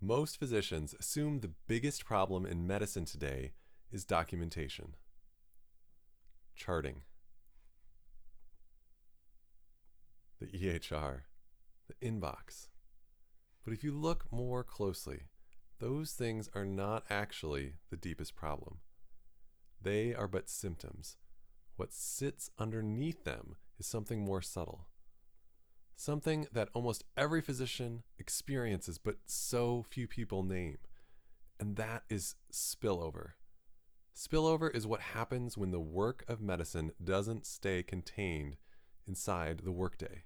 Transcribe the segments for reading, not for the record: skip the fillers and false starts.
Most physicians assume the biggest problem in medicine today is documentation, charting, the EHR, the inbox. But if you look more closely, those things are not actually the deepest problem. They are but symptoms. What sits underneath them is something more subtle. Something that almost every physician experiences, but so few people name. And that is spillover. Spillover is what happens when the work of medicine doesn't stay contained inside the workday.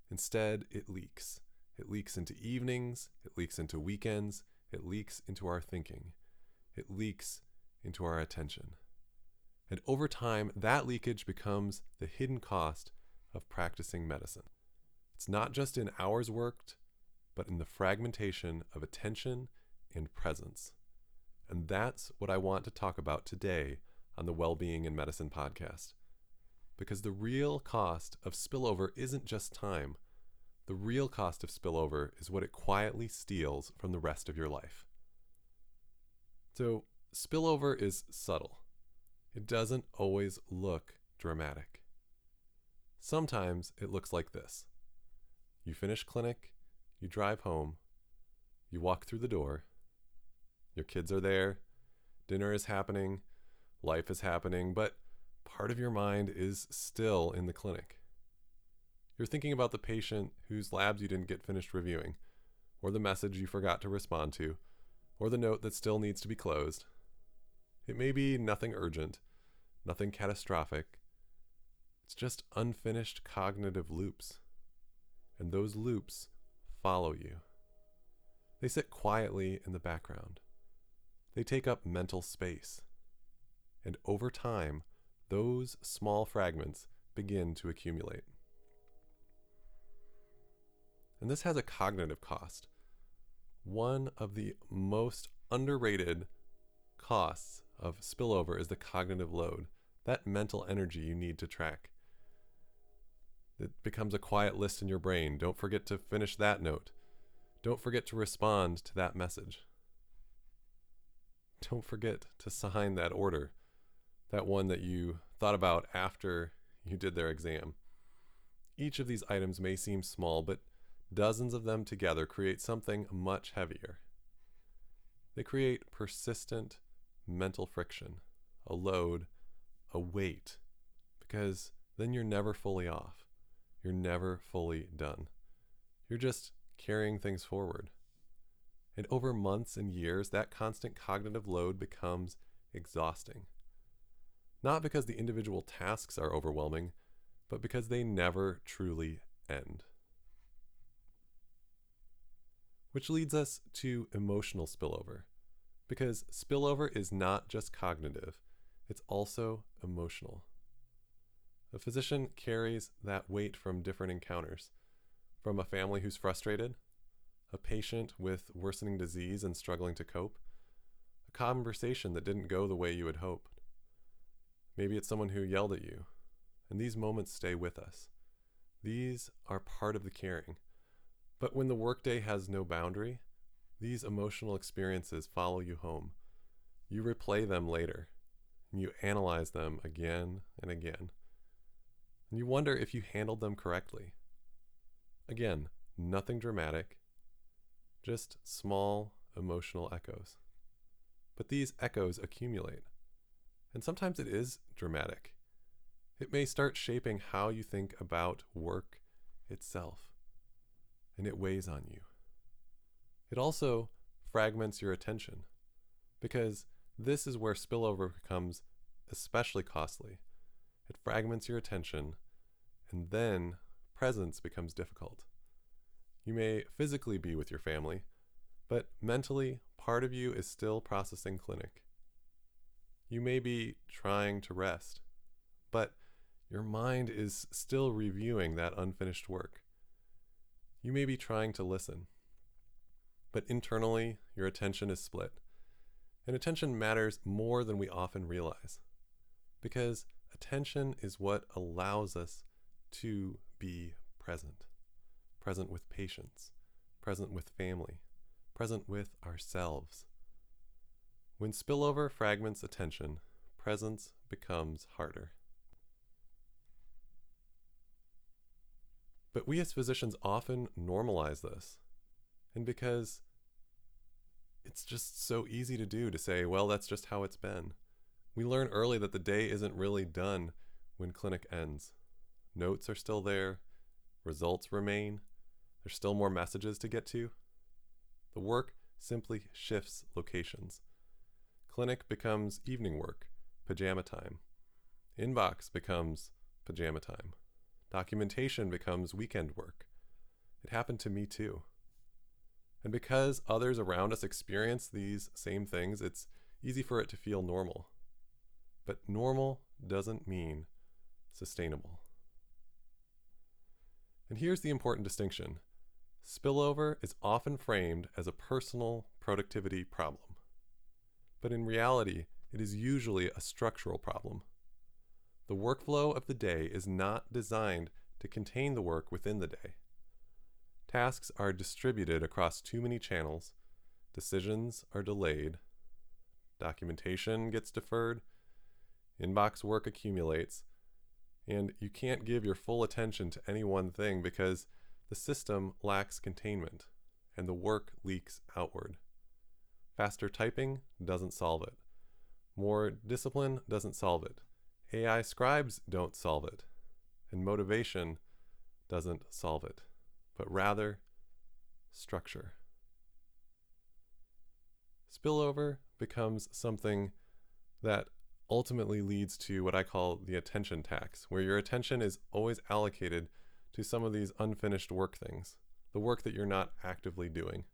Instead, it leaks. It leaks into evenings, it leaks into weekends, it leaks into our thinking. It leaks into our attention. And over time, that leakage becomes the hidden cost of practicing medicine. It's not just in hours worked, but in the fragmentation of attention and presence. And that's what I want to talk about today on the Wellbeing in Medicine podcast. Because the real cost of spillover isn't just time. The real cost of spillover is what it quietly steals from the rest of your life. So, spillover is subtle. It doesn't always look dramatic. Sometimes it looks like this. You finish clinic, you drive home, you walk through the door, your kids are there, dinner is happening, life is happening, but part of your mind is still in the clinic. You're thinking about the patient whose labs you didn't get finished reviewing, or the message you forgot to respond to, or the note that still needs to be closed. It may be nothing urgent, nothing catastrophic. It's just unfinished cognitive loops. And those loops follow you. They sit quietly in the background. They take up mental space. And over time, those small fragments begin to accumulate. And this has a cognitive cost. One of the most underrated costs of spillover is the cognitive load, that mental energy you need to track. It becomes a quiet list in your brain. Don't forget to finish that note. Don't forget to respond to that message. Don't forget to sign that order, that one that you thought about after you did their exam. Each of these items may seem small, but dozens of them together create something much heavier. They create persistent mental friction, a load, a weight, because then you're never fully off. You're never fully done. You're just carrying things forward. And over months and years, that constant cognitive load becomes exhausting. Not because the individual tasks are overwhelming, but because they never truly end. Which leads us to emotional spillover. Because spillover is not just cognitive, it's also emotional. A physician carries that weight from different encounters, from a family who's frustrated, a patient with worsening disease and struggling to cope, a conversation that didn't go the way you had hoped. Maybe it's someone who yelled at you, and these moments stay with us. These are part of the caring. But when the workday has no boundary, these emotional experiences follow you home. You replay them later, and you analyze them again and again. And you wonder if you handled them correctly. Again, nothing dramatic, just small emotional echoes. But these echoes accumulate. And sometimes it is dramatic. It may start shaping how you think about work itself. And it weighs on you. It also fragments your attention, because this is where spillover becomes especially costly. It fragments your attention, and then presence becomes difficult. You may physically be with your family, but mentally, part of you is still processing clinic. You may be trying to rest, but your mind is still reviewing that unfinished work. You may be trying to listen, but internally, your attention is split. And attention matters more than we often realize, because attention is what allows us to be present. Present with patients, present with family, present with ourselves. When spillover fragments attention, presence becomes harder. But we as physicians often normalize this. And because it's just so easy to do, to say, well, that's just how it's been. We learn early that the day isn't really done when clinic ends. Notes are still there. Results remain. There's still more messages to get to. The work simply shifts locations. Clinic becomes evening work, pajama time. Inbox becomes pajama time. Documentation becomes weekend work. It happened to me too. And because others around us experience these same things, it's easy for it to feel normal. But normal doesn't mean sustainable. And here's the important distinction. Spillover is often framed as a personal productivity problem. But in reality, it is usually a structural problem. The workflow of the day is not designed to contain the work within the day. Tasks are distributed across too many channels, decisions are delayed, documentation gets deferred, inbox work accumulates, and you can't give your full attention to any one thing because the system lacks containment and the work leaks outward. Faster typing doesn't solve it. More discipline doesn't solve it. AI scribes don't solve it. And motivation doesn't solve it, but rather structure. Spillover becomes something that ultimately leads to what I call the attention tax, where your attention is always allocated to some of these unfinished work things, the work that you're not actively doing.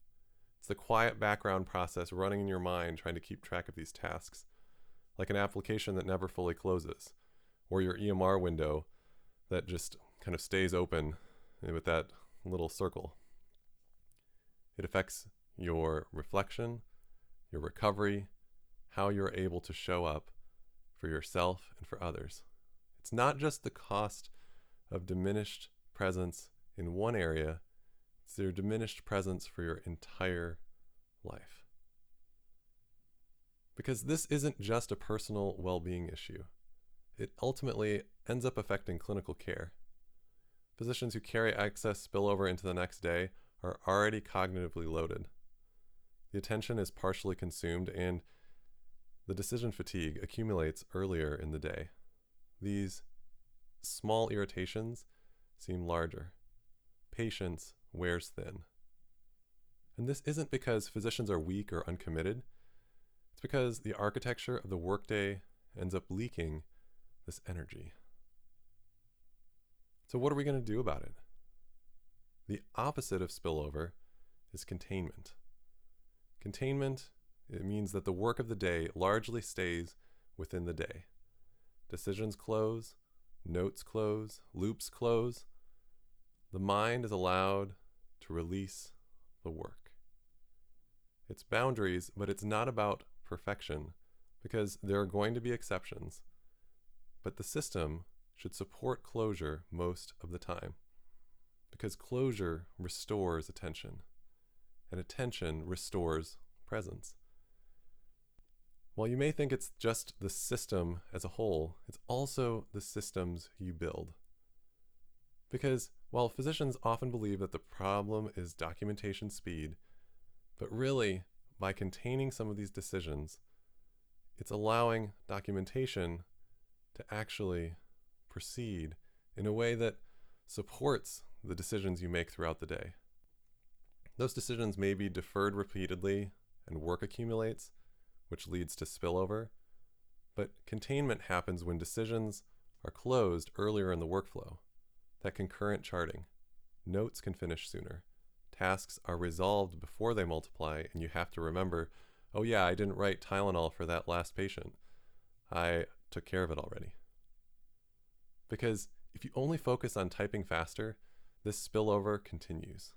It's the quiet background process running in your mind trying to keep track of these tasks, like an application that never fully closes, or your EMR window that just kind of stays open with that little circle. It affects your reflection, your recovery, how you're able to show up for yourself and for others. It's not just the cost of diminished presence in one area, it's your diminished presence for your entire life. Because this isn't just a personal well-being issue. It ultimately ends up affecting clinical care. Physicians who carry excess spillover into the next day are already cognitively loaded. The attention is partially consumed and the decision fatigue accumulates earlier in the day. These small irritations seem larger. Patience wears thin. And this isn't because physicians are weak or uncommitted. It's because the architecture of the workday ends up leaking this energy. So what are we going to do about it? The opposite of spillover is containment. Containment, it means that the work of the day largely stays within the day. Decisions close, notes close, loops close. The mind is allowed to release the work. It's boundaries, but it's not about perfection, because there are going to be exceptions. But the system should support closure most of the time, because closure restores attention, and attention restores presence. While you may think it's just the system as a whole, it's also the systems you build. Because while physicians often believe that the problem is documentation speed, but really, by containing some of these decisions, it's allowing documentation to actually proceed in a way that supports the decisions you make throughout the day. Those decisions may be deferred repeatedly and work accumulates, which leads to spillover, but containment happens when decisions are closed earlier in the workflow. That concurrent charting. Notes can finish sooner. Tasks are resolved before they multiply, and you have to remember, oh yeah, I didn't write Tylenol for that last patient. I took care of it already. Because if you only focus on typing faster, this spillover continues.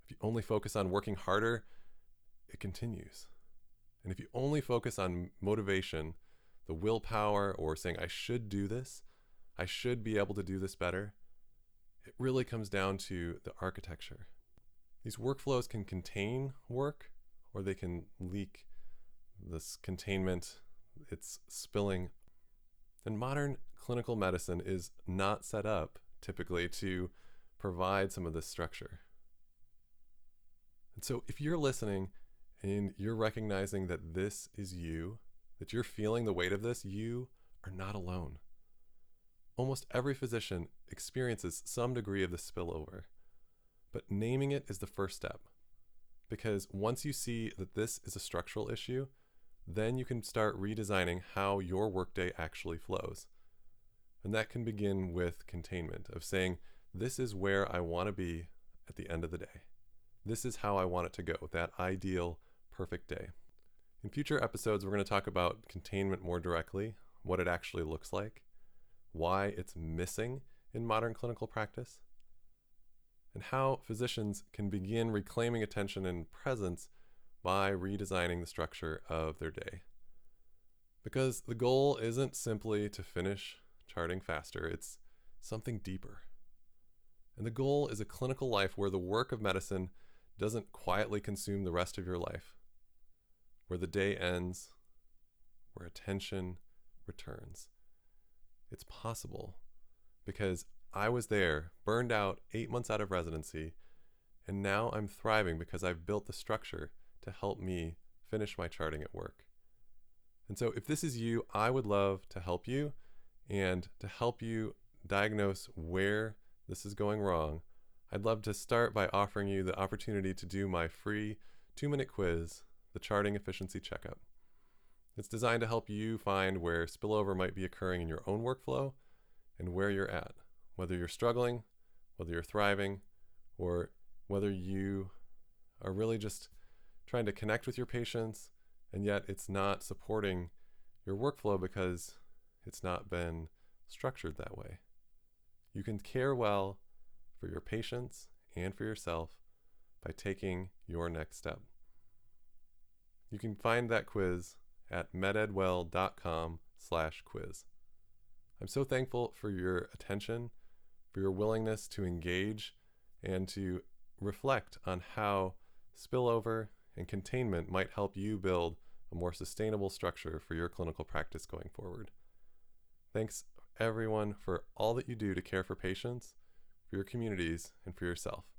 If you only focus on working harder, it continues. And if you only focus on motivation, the willpower, or saying, I should do this, I should be able to do this better, it really comes down to the architecture. These workflows can contain work, or they can leak this containment, it's spilling. And modern clinical medicine is not set up typically to provide some of this structure. And so if you're listening and you're recognizing that this is you, that you're feeling the weight of this, you are not alone. Almost every physician experiences some degree of the spillover, but naming it is the first step. Because once you see that this is a structural issue, then you can start redesigning how your workday actually flows. And that can begin with containment, of saying, this is where I want to be at the end of the day. This is how I want it to go, that ideal, perfect day. In future episodes, we're going to talk about containment more directly, what it actually looks like, why it's missing in modern clinical practice, and how physicians can begin reclaiming attention and presence by redesigning the structure of their day. Because the goal isn't simply to finish charting faster, it's something deeper. And the goal is a clinical life where the work of medicine doesn't quietly consume the rest of your life, where the day ends, where attention returns. It's possible because I was there, burned out 8 months out of residency, and now I'm thriving because I've built the structure to help me finish my charting at work. And so if this is you, I would love to help you and to help you diagnose where this is going wrong. I'd love to start by offering you the opportunity to do my free 2-minute quiz, the Charting Efficiency Checkup. It's designed to help you find where spillover might be occurring in your own workflow and where you're at, whether you're struggling, whether you're thriving, or whether you are really just trying to connect with your patients and yet it's not supporting your workflow because it's not been structured that way. You can care well for your patients and for yourself by taking your next step. You can find that quiz at mededwell.com/quiz. I'm so thankful for your attention, for your willingness to engage and to reflect on how spillover and containment might help you build a more sustainable structure for your clinical practice going forward. Thanks everyone for all that you do to care for patients, for your communities, and for yourself.